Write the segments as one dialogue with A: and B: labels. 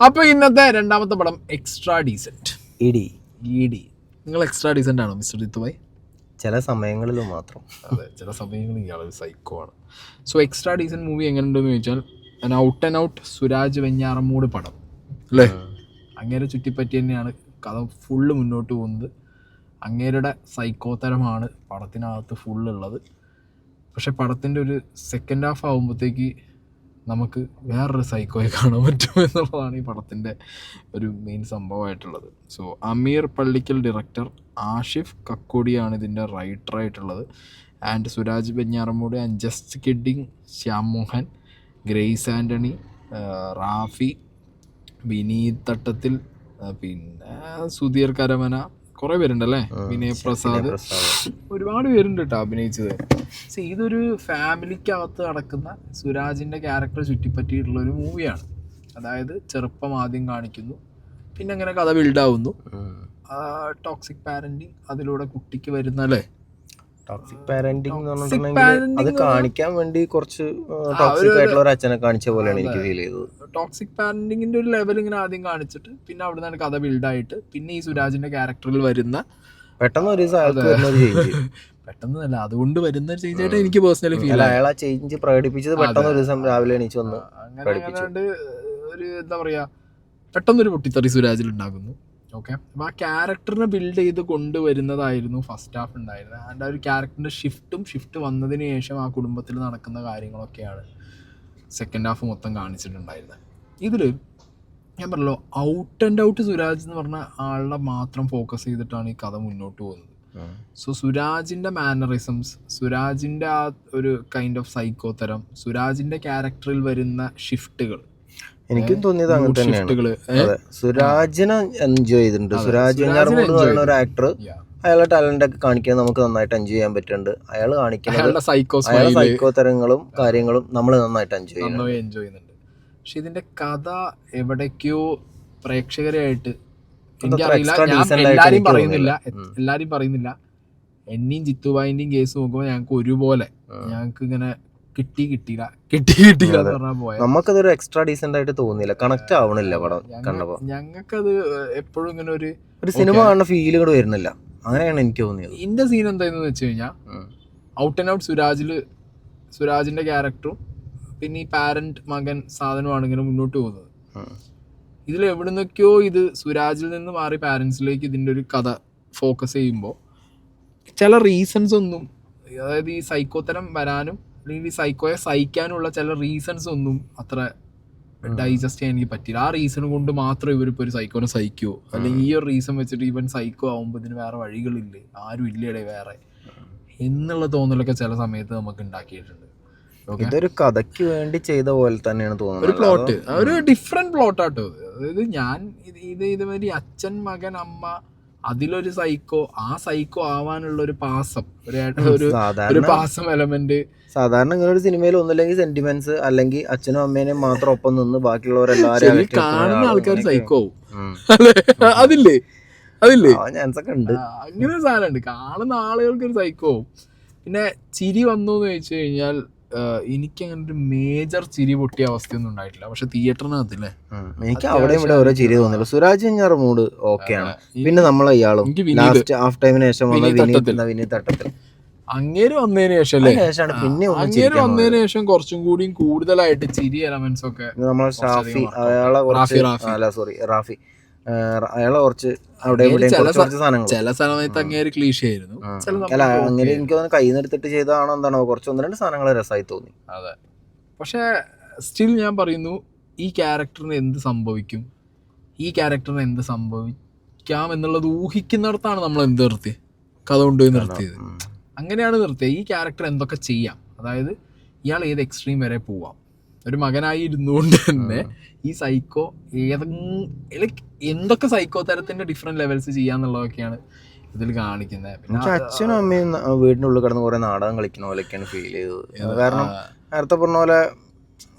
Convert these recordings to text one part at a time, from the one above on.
A: അപ്പൊ ഇന്നത്തെ രണ്ടാമത്തെ പടം എക്സ്ട്രാ ഡീസന്റ്.
B: ഇടി
A: നിങ്ങൾ എക്സ്ട്രാ ഡീസന്റ് ആണോ മിസ്റ്റർ ജിത്തുഭായ്?
B: ചില സമയങ്ങളിൽ മാത്രം.
A: അതെ, ചില സമയങ്ങളിൽ ഇയാളൊരു സൈക്കോ ആണ്. സോ എക്സ്ട്രാ ഡീസന്റ് മൂവി എങ്ങനെയുണ്ടെന്ന് ചോദിച്ചാൽ out and out Suraj Venjaramoodu പടം അല്ലേ. അങ്ങേരെ ചുറ്റിപ്പറ്റി തന്നെയാണ് കഥ ഫുള്ള് മുന്നോട്ട് പോകുന്നത്. അങ്ങേരുടെ സൈക്കോത്തരമാണ് പടത്തിനകത്ത് ഫുള്ളുള്ളത്. പക്ഷെ പടത്തിൻ്റെ ഒരു സെക്കൻഡ് ഹാഫ് ആകുമ്പോഴത്തേക്ക് നമുക്ക് വേറൊരു സൈക്കോയെ കാണാൻ പറ്റും എന്നുള്ളതാണ് ഈ പടത്തിൻ്റെ ഒരു മെയിൻ സംഭവമായിട്ടുള്ളത്. സോ അമീർ പള്ളിക്കൽ ഡയറക്ടർ, ആഷിഫ് കക്കോടിയാണ് ഇതിൻ്റെ റൈറ്ററായിട്ടുള്ളത്. And Suraj Venjaramoodu and just kidding, Shyam Mohan, Grace Antony, Rafi, Vineeth Thattathil, പിന്നെ സുധീർ കരമന, കുറേ പേരുണ്ടല്ലേ, വിനയ് പ്രസാദ്, ഒരുപാട് പേരുണ്ട് കേട്ടോ അഭിനയിച്ചത്. ഇതൊരു ഫാമിലിക്കകത്ത് നടക്കുന്ന സുരാജിൻ്റെ ക്യാരക്ടർ ചുറ്റിപ്പറ്റിയിട്ടുള്ള ഒരു മൂവിയാണ്. അതായത് ചെറുപ്പം ആദ്യം കാണിക്കുന്നു, പിന്നെ അങ്ങനെ കഥ ബിൽഡാവുന്നു, ടോക്സിക് പാരന്റിങ് അതിലൂടെ കുട്ടിക്ക് വരുന്ന അല്ലേ.
B: ടോക്സിക് പാരന്റിങ് അത് കാണിക്കാൻ വേണ്ടി കുറച്ച് ടോക്സിക് ആയിട്ടുള്ള ഒരു അച്ഛനെ കാണിച്ച പോലെയാണ് എനിക്ക് ഫീൽ ചെയ്തത്.
A: ടോക്സിക് പാരന്റിങ്ങിന്റെ ഒരു ലെവൽ ഇങ്ങനെ ആദ്യം കാണിച്ചിട്ട് പിന്നെ അവിടെ നിന്നാണ് കഥ ബിൽഡായിട്ട് പിന്നെ ഈ സുരാജിന്റെ ക്യാരക്ടറിൽ വരുന്ന
B: പെട്ടെന്ന്
A: പെട്ടെന്നല്ല അതുകൊണ്ട് വരുന്ന ഒരു ചേഞ്ച് ആയിട്ട് എനിക്ക് പേഴ്സണലി ഫീൽ.
B: അയാൾ ആ ചേഞ്ച് പ്രകടിപ്പിച്ചത് പെട്ടെന്ന് ഒരു ദിവസം രാവിലെ എണീച്ച് വന്ന്
A: അങ്ങനെ ഒരു എന്താ പറയാ പെട്ടെന്നൊരു പൊട്ടിത്തെറി സുരാജിൽ ഉണ്ടാകുന്നു. ഓക്കെ, അപ്പോൾ ആ ക്യാരക്ടറിനെ ബിൽഡ് ചെയ്ത് കൊണ്ടുവരുന്നതായിരുന്നു ഫസ്റ്റ് ഹാഫ് ഉണ്ടായിരുന്നത്. ആൻഡ് ആ ഒരു ക്യാരക്ടറിൻ്റെ ഷിഫ്റ്റ് വന്നതിന് ശേഷം ആ കുടുംബത്തിൽ നടക്കുന്ന കാര്യങ്ങളൊക്കെയാണ് സെക്കൻഡ് ഹാഫ് മൊത്തം കാണിച്ചിട്ടുണ്ടായിരുന്നത്. ഇതിൽ ഞാൻ പറഞ്ഞല്ലോ ഔട്ട് ആൻഡ് ഔട്ട് സുരാജ് എന്ന് പറഞ്ഞ ആളുടെ മാത്രം ഫോക്കസ് ചെയ്തിട്ടാണ് ഈ കഥ മുന്നോട്ട് പോകുന്നത്. സോ സുരാജിൻ്റെ മാനറിസംസ്, സുരാജിൻ്റെ ആ ഒരു കൈൻഡ് ഓഫ് സൈക്കോ തരം, സുരാജിൻ്റെ ക്യാരക്ടറിൽ വരുന്ന ഷിഫ്റ്റുകൾ,
B: എനിക്കും തോന്നിയത് അങ്ങനെ തന്നെയാണ്. സുരാജിനെ എൻജോയ് ചെയ്തിട്ടുണ്ട്. സുരാജ് വെഞ്ഞാറമ്മൂട് എന്ന് പറയുന്ന ഒരു ആക്ടർ അയാളുടെ ടാലന്റ് ഒക്കെ കാണിക്കാൻ നമുക്ക് നന്നായിട്ട് എൻജോയ് ചെയ്യാൻ പറ്റുന്നുണ്ട്. അയാൾ കാണിക്കുന്ന സൈക്കോ തരങ്ങളും കാര്യങ്ങളും നമ്മൾ നന്നായിട്ട് എൻജോയ്
A: ചെയ്യുന്നുണ്ട്. പക്ഷെ ഇതിന്റെ കഥ എവിടേക്കോ പ്രേക്ഷകരായിട്ട് എനിക്കറിയില്ല, ഞാൻ എല്ലാരും പറയുന്നില്ല, എന്നെയും ജിത്തുഭായിന്റെയും കേസ് നോക്കുമ്പോൾ ഞങ്ങൾക്ക് ഒരുപോലെ ഞങ്ങൾക്ക് ഇങ്ങനെ കിട്ടിയില്ല എന്ന് പറഞ്ഞാൽ പോയാൽ
B: നമുക്കതൊരു എക്സ്ട്രാ ഡീസന്റ് ആയിട്ട് തോന്നിയില്ല, കണക്ട് ആവണില്ല പടം കണ്ടപ്പോ.
A: ഞങ്ങൾക്കത് എപ്പോഴും ഇങ്ങനെ ഒരു
B: സിനിമ കാണുന്ന ഫീലുകൾ വരുന്നില്ല, അങ്ങനെയാണ് എനിക്ക് തോന്നിയത്.
A: ഇതിന്റെ സീൻ എന്തായെന്ന് വെച്ച് കഴിഞ്ഞാൽ ഔട്ട് ആൻഡ് ഔട്ട് സുരാജിന്റെ ക്യാരക്ടറും പിന്നെ ഈ പാരന്റ് മകൻ സാധനമാണെങ്കിലും മുന്നോട്ട് പോകുന്നത്. ഇതിൽ എവിടുന്നൊക്കെയോ ഇത് സുരാജിൽ നിന്ന് മാറി പാരന്റ്സിലേക്ക് ഇതിന്റെ ഒരു കഥ ഫോക്കസ് ചെയ്യുമ്പോൾ ചില റീസൺസ് ഒന്നും, അതായത് ഈ സൈക്കോത്തരം വരാനും അല്ലെങ്കിൽ ഈ സൈക്കോയെ സഹിക്കാനുള്ള ചില റീസൺസ് ഒന്നും അത്ര ഡൈജസ്റ്റ് ചെയ്യാൻ എനിക്ക് പറ്റില്ല. ആ റീസൺ കൊണ്ട് മാത്രം ഇവരിപ്പോൾ ഒരു സൈക്കോനെ സഹിക്കുമോ, അല്ലെങ്കിൽ ഈ ഒരു റീസൺ വെച്ചിട്ട് ഇവൻ സൈക്കോ ആകുമ്പോൾ ഇതിന് വേറെ വഴികളില്ലേ, ആരും ഇല്ലേടെ വേറെ എന്നുള്ള തോന്നലൊക്കെ ചില സമയത്ത് നമുക്ക് ഉണ്ടാക്കിയിട്ടുണ്ട്.
B: ഇതൊരു കഥയ്ക്ക് വേണ്ടി ചെയ്ത പോലെ തന്നെയാണ് തോന്നുന്നത്.
A: ഒരു പ്ലോട്ട്, ഒരു ഡിഫറെന്റ് പ്ലോട്ടാട്ടോ. അതായത് ഞാൻ ഇതുമാതിരി അച്ഛൻ മകൻ അമ്മ അതിലൊരു സൈക്കോ, ആ സൈക്കോ ആവാനുള്ള ഒരു പാസം, ഒരു പാസം എലമെന്റ്.
B: സാധാരണ ഇങ്ങനെ ഒരു സിനിമയിൽ ഒന്നുമില്ലെങ്കിൽ സെന്റിമെന്റ്സ്, അല്ലെങ്കിൽ അച്ഛനും അമ്മേനെയും മാത്രം ഒപ്പം നിന്ന് ബാക്കിയുള്ളവരെല്ലാവരും
A: കാണുന്ന ആൾക്കാർ സൈക്കോ ആവും. അതില്ലേ
B: ചാൻസ് ഒക്കെ ഉണ്ട്.
A: അങ്ങനെ ഒരു സാധനമുണ്ട്, കാണുന്ന ആളുകൾക്ക് ഒരു സൈക്കോ ആവും. പിന്നെ ചിരി വന്നു എന്ന് ചോദിച്ചു കഴിഞ്ഞാൽ എനിക്കങ്ങനെ ഒരു മേജർ ചിരി പൊട്ടിയ അവസ്ഥയൊന്നും ഉണ്ടായിട്ടില്ല. പക്ഷെ തിയേറ്ററിനകത്തില്ലേ
B: എനിക്ക് അവിടെ ഇവിടെ ഓരോ ചിരി തോന്നില്ല. സുരാജ് വെഞ്ഞാറമ്മൂട് ഓക്കെയാണ്. പിന്നെ നമ്മളെ ഇയാളും ലാസ്റ്റ് ഹാഫ് ടൈമിന് ശേഷം വിനീത് തട്ടത്തിൽ
A: അങ്ങേര് വന്നതിന് ശേഷം പിന്നെ അങ്ങേര് വന്നതിന് ശേഷം കുറച്ചും കൂടി കൂടുതലായിട്ട് ചിരി എലമെന്റ്സ് ഒക്കെ
B: നമ്മളെ റാഫി അയാളെ കുറച്ച് അവിടെ
A: ചില സമയത്ത് അങ്ങേര് ക്ലീഷയായിരുന്നു.
B: അങ്ങനെ എനിക്ക് കയ്യിൽ നിന്ന് എടുത്തിട്ട് ചെയ്തതാണോ എന്താണോ, കുറച്ച് 1-2 സാധനങ്ങൾ രസമായി തോന്നി.
A: അതെ, പക്ഷെ സ്റ്റിൽ ഞാൻ പറയുന്നു ഈ ക്യാരക്ടറിന് എന്ത് സംഭവിക്കും, ഈ ക്യാരക്ടറിന് എന്ത് സംഭവിക്കാം എന്നുള്ളത് ഊഹിക്കുന്നിടത്താണ് നമ്മൾ എന്ത് നിർത്തി കഥ കൊണ്ടുപോയി നിർത്തിയത്. അങ്ങനെയാണ് നിർത്തിയത്. ഈ ക്യാരക്ടർ എന്തൊക്കെ ചെയ്യാം, അതായത് ഇയാൾ ഏത് എക്സ്ട്രീം വരെ പോവാം. ഒരു മകനായി ഇരുന്നുകൊണ്ട് തന്നെ ഈ സൈക്കോ എന്തൊക്കെ സൈക്കോ തരത്തിന്റെ ഡിഫറെന്റ് ലെവൽസ് ചെയ്യാന്നുള്ളതൊക്കെയാണ് ഇതിൽ കാണിക്കുന്നത്.
B: പിന്നെ അച്ഛനും അമ്മയും വീടിന്റെ ഉള്ളിൽ കിടന്ന് കുറെ നാടകം കളിക്കുന്ന പോലെയൊക്കെയാണ് ഫീൽ ചെയ്തത്. കാരണം നേരത്തെ പറഞ്ഞ പോലെ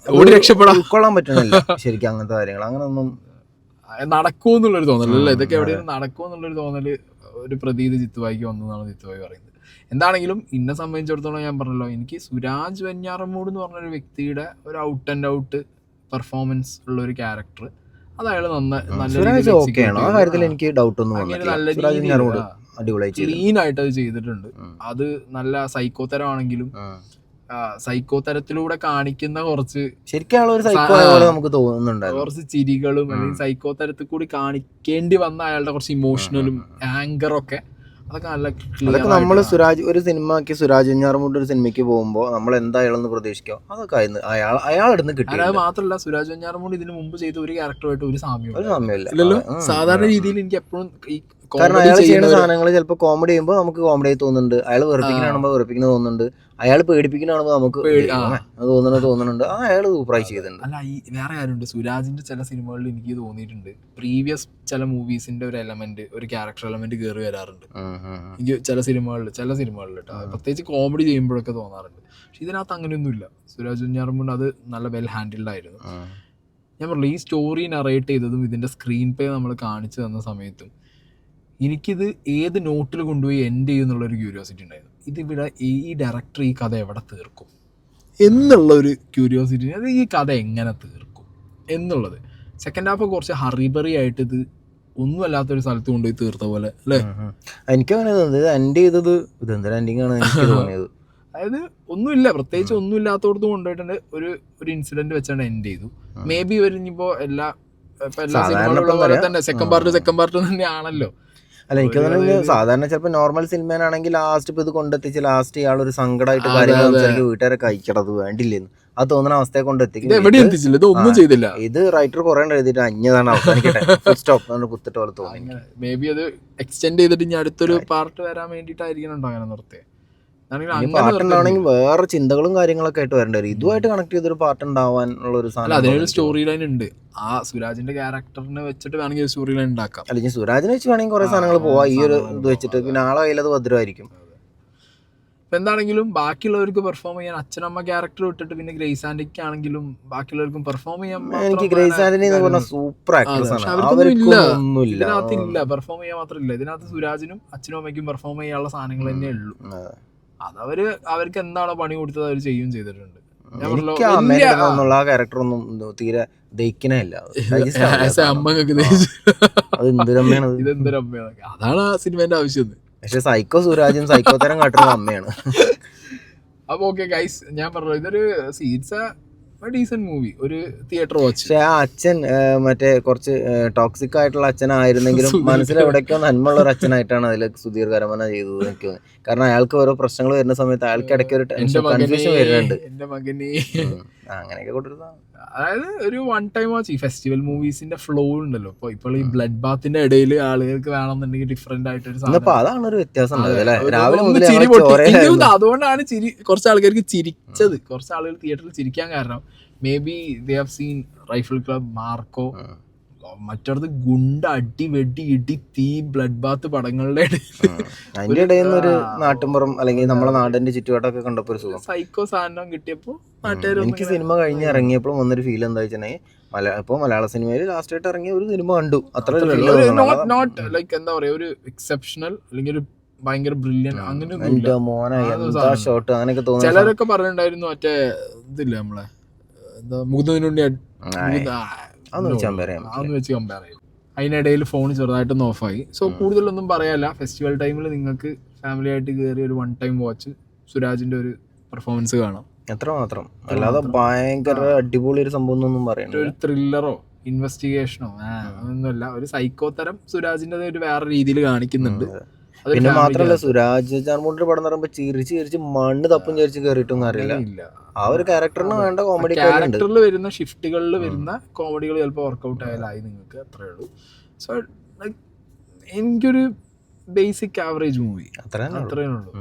B: ഉൾക്കൊള്ളാൻ പറ്റണില്ല ശരിക്കും അങ്ങനത്തെ കാര്യങ്ങൾ. അങ്ങനൊന്നും
A: നടക്കുമെന്നുള്ളൊരു തോന്നലല്ലേ, ഇതൊക്കെ എവിടെയും നടക്കുമെന്നുള്ളൊരു തോന്നല് ഒരു പ്രതീതി ജിത്തുവായിക്ക് വന്നതാണ് ജിത്തുവായി പറയുന്നത്. എന്താണെങ്കിലും എന്നെ സംബന്ധിച്ചിടത്തോളം ഞാൻ പറഞ്ഞല്ലോ, എനിക്ക് സുരാജ് വെഞ്ഞാറമ്മൂട് എന്ന് പറഞ്ഞൊരു വ്യക്തിയുടെ ഒരു ഔട്ട് ആൻഡ് ഔട്ട് പെർഫോമൻസ് ഉള്ളൊരു ക്യാരക്ടർ, അത് അയാൾ നല്ല
B: സുരാജ് ഓക്കെ ആണോ ആ കാര്യത്തിൽ? എനിക്ക് ഡൗട്ട് ഒന്നും വന്നിട്ടില്ല. സുരാജ് വെഞ്ഞാറമൂട് അടിപൊളിയായി
A: ക്ലീൻ ആയിട്ട് അത് ചെയ്തിട്ടുണ്ട്. അത് നല്ല സൈക്കോ തരമാണെങ്കിലും സൈക്കോ തരത്തിലൂടെ കാണിക്കുന്ന കുറച്ച്
B: ശരിക്കും ഒരു സൈക്കോ നമുക്ക് തോന്നുന്നുണ്ടായിരുന്നു.
A: കുറച്ച് ചിരികളും അല്ലെങ്കിൽ സൈക്കോ തരത്തിൽ കൂടി കാണിക്കേണ്ടി വന്ന അയാളുടെ കുറച്ച് ഇമോഷണലും ആങ്കറൊക്കെ അതൊക്കെ നല്ല
B: അതൊക്കെ നമ്മൾ ഒരു സിനിമയ്ക്ക് സുരാജ് വെഞ്ഞാറമൂട് ഒരു സിനിമയ്ക്ക് പോകുമ്പോൾ നമ്മൾ എന്തായാലും പ്രതീക്ഷിക്കാം അതൊക്കെ അയാളെടുന്ന് കിട്ടി.
A: അത് മാത്രമല്ല സുരാജ് വെഞ്ഞാറമൂട് ഇതിനു മുമ്പ് ചെയ്ത ഒരു ക്യാരക്ടറുമായിട്ട് ഒരു സാമ്യമില്ലല്ലോ. സാധാരണ രീതിയിൽ എനിക്ക് എപ്പോഴും
B: കാരണം അയാൾ ചെയ്യുന്ന സാധനങ്ങൾ ചിലപ്പോൾ കോമഡി ചെയ്യുമ്പോൾ നമുക്ക് കോമഡി ആയി തോന്നുന്നുണ്ട്, അയാൾ വെറുപ്പിക്കുന്നതാണുമ്പോൾ വെറുപ്പിക്കുന്നത് തോന്നുന്നുണ്ട്, അയാൾ പേടിപ്പിക്കുന്നതാണുമ്പോൾ നമുക്ക് തോന്നുന്നുണ്ട്. അയാൾ സൂപ്പറായി ചെയ്തിട്ടുണ്ട്.
A: അല്ല ഈ വേറെ കാര്യമുണ്ട്, സുരാജിന്റെ ചില സിനിമകളിൽ എനിക്ക് തോന്നിയിട്ടുണ്ട് പ്രീവിയസ് ചില മൂവീസിന്റെ ഒരു എലമെന്റ്, ഒരു ക്യാരക്ടർ എലമെന്റ് കയറി വരാറുണ്ട് എനിക്ക് ചില സിനിമകളിൽ കേട്ടോ, പ്രത്യേകിച്ച് കോമഡി ചെയ്യുമ്പോഴൊക്കെ തോന്നാറുണ്ട്. പക്ഷെ ഇതിനകത്ത് അങ്ങനെയൊന്നുമില്ല. സുരാജ് വെഞ്ഞാറമൂട് അത് നല്ല വെൽ ഹാൻഡിൽഡ് ആയിരുന്നു. ഞാൻ പറഞ്ഞു ഈ സ്റ്റോറി നറേറ്റ് ചെയ്തതും ഇതിന്റെ സ്ക്രീൻ പ്ലേ നമ്മൾ കാണിച്ചു തന്ന സമയത്തും എനിക്കിത് ഏത് നോട്ടിൽ കൊണ്ടുപോയി എൻഡ് ചെയ്യുന്നുള്ളൊരു ക്യൂരിയോസിറ്റി ഉണ്ടായിരുന്നു. ഇതിവിടെ ഈ ഡയറക്ടർ ഈ കഥ എവിടെ തീർക്കും എന്നുള്ളൊരു ക്യൂരിയോസിറ്റി, അത് ഈ കഥ എങ്ങനെ തീർക്കും എന്നുള്ളത്. സെക്കൻഡ് ഹാഫ് കുറച്ച് ഹറിബറി ആയിട്ട് ഇത് ഒന്നുമല്ലാത്തൊരു സ്ഥലത്ത് കൊണ്ടുപോയി തീർത്ത പോലെ അല്ലേ?
B: എനിക്കങ്ങനെ തോന്നുന്നത് എൻഡ് ചെയ്തത് ഇതെന്തൊരു എൻഡിങ് ആണ് എനിക്ക് തോന്നിയത്.
A: അതായത് ഒന്നുമില്ല, പ്രത്യേകിച്ച് ഒന്നും ഇല്ലാത്തടത്തും കൊണ്ടുപോയിട്ടുണ്ട്. ഒരു ഇൻസിഡന്റ് വെച്ചാണ് എൻഡ് ചെയ്തു. മേ ബി ഇവരിഞ്ഞിപ്പോ എല്ലാ സിനിമകളുള്ള പോലെ തന്നെ സെക്കൻഡ് പാർട്ട് തന്നെയാണല്ലോ.
B: അല്ല എനിക്ക് തോന്നുന്നത് സാധാരണ ചിലപ്പോൾ നോർമൽ സിനിമേനാണെങ്കിൽ ലാസ്റ്റ് ഇപ്പൊ ഇത് കൊണ്ടെത്തിച്ച് ലാസ്റ്റ് ഇയാളൊരു സങ്കടമായിട്ട് കാര്യങ്ങൾ വീട്ടുകാരെ കഴിക്കണത് വേണ്ടില്ലെന്ന് അത് തോന്നുന്ന അവസ്ഥയെ കൊണ്ടെത്തിക്കും. ഇത് റൈറ്റർ കുറെ എഴുതിയിട്ട് അഞ്ഞതാണ് അവസാനിക്കട്ടെ സ്റ്റോപ്പ് കുത്തിട്ട് പോലെ തോന്നി.
A: മേ ബി അത് എക്സ്റ്റെൻഡ് ചെയ്തിട്ട് ഇനി അടുത്തൊരു പാർട്ട് വരാൻ വേണ്ടിയിട്ടായിരിക്കണം അങ്ങനെ നിർത്തിയത്.
B: പാട്ടുണ്ടാവണമെങ്കിൽ വേറെ ചിന്തകളും കാര്യങ്ങളൊക്കെ ആയിട്ട് വരേണ്ടി വരും. ഇതുമായിട്ട് കണക്ട് ചെയ്തൊരു പാട്ട് ഉണ്ടാവാനുള്ള ഒരു സാധനം
A: അതിനൊരു സ്റ്റോറി ലൈൻ ഉണ്ട്. ആ സുരാജിന്റെ ക്യാരക്ടറിനെ വെച്ചിട്ട് വേണമെങ്കിൽ സ്റ്റോറി ലൈൻ ഉണ്ടാക്കാം.
B: അല്ലെങ്കിൽ സുരാജിനെ വെച്ച് വേണമെങ്കിൽ കുറെ സാധനങ്ങൾ പോവാം ഈ ഒരു ഇത് വെച്ചിട്ട്. പിന്നെ ആളെ കയ്യിലത് ഭദ്രമായിരിക്കും.
A: ഇപ്പൊ എന്താണെങ്കിലും ബാക്കിയുള്ളവർക്ക് പെർഫോം ചെയ്യാൻ അച്ഛനമ്മ ക്യാരക്ടർ വിട്ടിട്ട് പിന്നെ ഗ്രേസ് ആന്റിക്ക് ആണെങ്കിലും ബാക്കിയുള്ളവർക്കും പെർഫോം ചെയ്യാൻ
B: എനിക്ക് ഗ്രേസ് ആന്റണി എന്ന് പറഞ്ഞ സൂപ്പർ ആക്ട്രസ് ആണ്.
A: ഇതിനകത്തില്ല പെർഫോം ചെയ്യാൻ മാത്രമില്ല. ഇതിനകത്ത് സുരാജിനും അച്ഛനും അമ്മയ്ക്കും പെർഫോം ചെയ്യാനുള്ള സാധനങ്ങൾ തന്നെ ഉള്ളൂ. അവർക്ക് എന്താണോ പണി കൊടുത്തത് അവർ ചെയ്യും ചെയ്തിട്ടുണ്ട്.
B: ക്യാരക്ടറൊന്നും തീരെ ദഹിക്കണില്ല.
A: അതാണ് ആ സിനിമേന്റെ ആവശ്യം.
B: പക്ഷെ സൈക്കോ സുരാജും സൈക്കോ തരം കാട്ടുന്ന അമ്മയാണ്.
A: അപ്പൊ ഓക്കെ ഗൈസ്, ഞാൻ പറഞ്ഞു ഇതൊരു ഡീസന്റ് മൂവി, ഒരു തിയേറ്റർ വാച്ച്.
B: പക്ഷെ ആ അച്ഛൻ മറ്റേ കുറച്ച് ടോക്സിക് ആയിട്ടുള്ള അച്ഛനായിരുന്നെങ്കിലും മനസ്സിലെവിടേക്കോ നന്മയുള്ള ഒരു അച്ഛനായിട്ടാണ് അതിൽ സുധീർ കരമന ചെയ്തത് എനിക്ക് തോന്നി. കാരണം അയാൾക്ക് ഓരോ പ്രശ്നങ്ങൾ വരുന്ന സമയത്ത് അയാൾക്ക് ഇടയ്ക്ക് ഒരു കൺഫ്യൂഷൻ വരുന്നുണ്ട്. അങ്ങനെയൊക്കെ കൊണ്ടിരുന്നതാണ്.
A: അതായത് ഒരു വൺ ടൈം വാച്ച്. ഈ ഫെസ്റ്റിവൽ മൂവീസിന്റെ ഫ്ലോ ഉണ്ടല്ലോ ഇപ്പോൾ ഈ ബ്ലഡ് ബാത്തിന്റെ ഇടയിൽ ആളുകൾക്ക് വേണമെന്നുണ്ടെങ്കിൽ ഡിഫറെന്റ് ആയിട്ട് ഒരു സാധനം.
B: അതാണ് ഒരു വ്യത്യാസം.
A: അതുകൊണ്ടാണ് കുറച്ച് ആൾക്കാർക്ക് ചിരിച്ചത്. കുറച്ച് ആളുകൾ തിയേറ്ററിൽ ചിരിക്കാൻ കാരണം may be they have seen rifle club, Marco, മറ്റൊരു ഗുണ്ട അടി വെടി ഇടി തീ ബ്ലഡ് ബാത്ത് പടങ്ങളുടെ
B: അതിന്റെ ഇടയിൽ ഒരു നാട്ടുമ്പുറം അല്ലെങ്കിൽ നമ്മളെ നാടിന്റെ ചുറ്റുപാടൊക്കെ കണ്ടപ്പോ ഒരു സുഖം
A: സൈക്കോ സാധനം കിട്ടിയപ്പോ നാട്ടുകാർ.
B: എനിക്ക് സിനിമ കഴിഞ്ഞ് ഇറങ്ങിയപ്പോഴും വന്നൊരു ഫീൽ എന്താ വെച്ചിട്ടുണ്ടെങ്കിൽ ഇപ്പൊ മലയാള സിനിമയിൽ ലാസ്റ്റ് ആയിട്ട് ഇറങ്ങിയ ഒരു സിനിമ കണ്ടു അത്ര
A: നോട്ട് ലൈക്ക് എന്താ പറയാ ഒരു എക്സെപ്ഷണൽ അല്ലെങ്കിൽ ഒരു ഭയങ്കര ബ്രില്യൻ അങ്ങനെ
B: ഷോട്ട് അങ്ങനെയൊക്കെ തോന്നുന്നു.
A: ചിലരൊക്കെ പറഞ്ഞിട്ടുണ്ടായിരുന്നു മറ്റേ ഇതില്ല നമ്മളെ എന്താ മുകുന്ദനുണ്ണി വെച്ച് കമ്പയർ ചെയ്യും. അതിനിടയിൽ ഫോൺ ചെറുതായിട്ടൊന്ന് ഓഫായി. സോ കൂടുതലൊന്നും പറയാല്ല. ഫെസ്റ്റിവൽ ടൈമിൽ നിങ്ങൾക്ക് ഫാമിലി ആയിട്ട് കയറി ഒരു വൺ ടൈം വാച്ച് സുരാജിന്റെ ഒരു പെർഫോമൻസ് കാണാം.
B: എത്ര മാത്രം, അല്ലാതെ ഭയങ്കര അടിപൊളി ഒരു സംഭവം ഒന്നും പറയുന്നത്
A: ഒരു ത്രില്ലറോ ഇൻവെസ്റ്റിഗേഷനോ ഒന്നുമല്ല. ഒരു സൈക്കോ തരം സുരാജിന്റെ ഒരു വേറെ രീതിയിൽ കാണിക്കുന്നുണ്ട്.
B: പിന്നെ മാത്രല്ല സുരാജ് വെഞ്ഞാറമൂടിന്റെ പടം പറയുമ്പോ ചിരിച്ച് മണ്ണ് തപ്പും ചേരിച്ച് കയറിയിട്ടൊന്നും അറിയില്ല. ആ ഒരു ക്യാരക്ടറിന് വേണ്ട കോമഡി
A: ക്യാരക്ടറിൽ വരുന്ന ഷിഫ്റ്റുകളിൽ വരുന്ന കോമഡികൾ ചിലപ്പോൾ വർക്കൗട്ട് ആയാലായി നിങ്ങൾക്ക് അത്രേ ഉള്ളൂ. സോ എനിക്കൊരു ബേസിക് ആവറേജ് മൂവി അത്രേ ഉള്ളൂ.